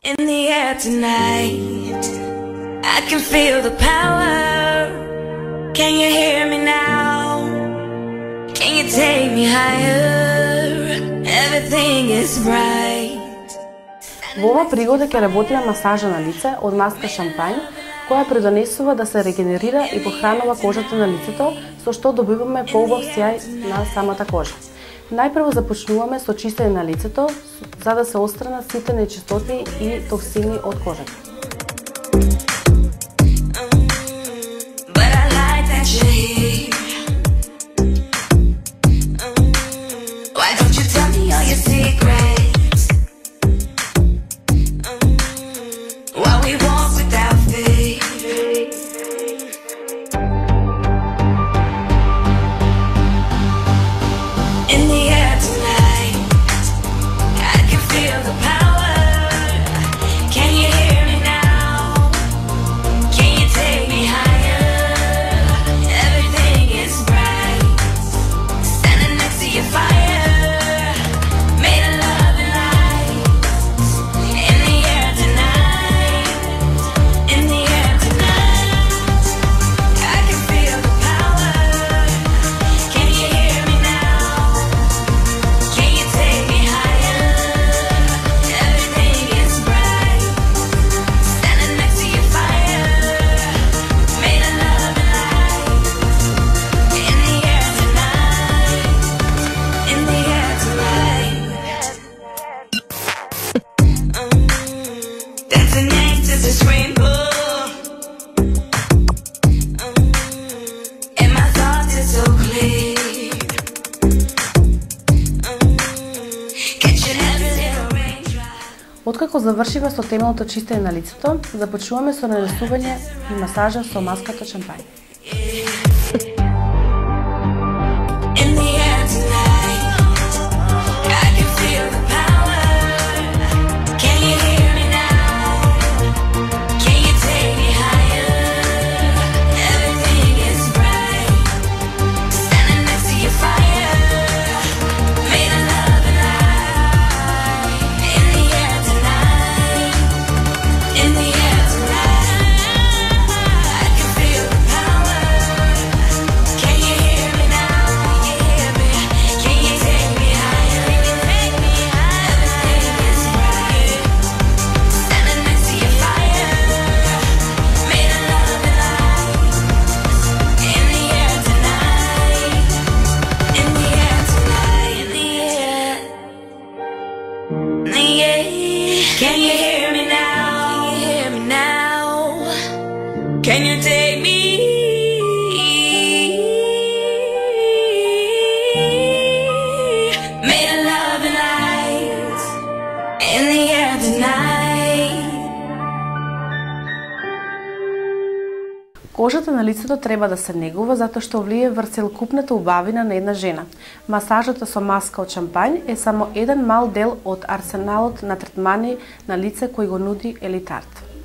In the air tonight, I can feel the power. Can you hear me now? Can you take me higher? Everything is bright. Во ова пригода ќе работиме масажа на лице од маска шампањ, која придонесува да се регенерира и похранува кожата на лицето, со што добиваме поубав сјај на самата кожа. Најпрво започнуваме со чистење на лицето, за да се отстранат сите нечистоти и токсини од кожата. Откако завршивме со темелното чистење на лицето, започнуваме со нанесување и масажа со маската шампањ. Can you hear me now? Can you hear me now? Can you take me? Made of love and light in the air tonight. Кожата на лицето треба да се негува затоа што влие врз целокупната убавина на една жена. Масажата со маска од шампањ е само еден мал дел од арсеналот на третмани на лице кој го нуди Елитарт.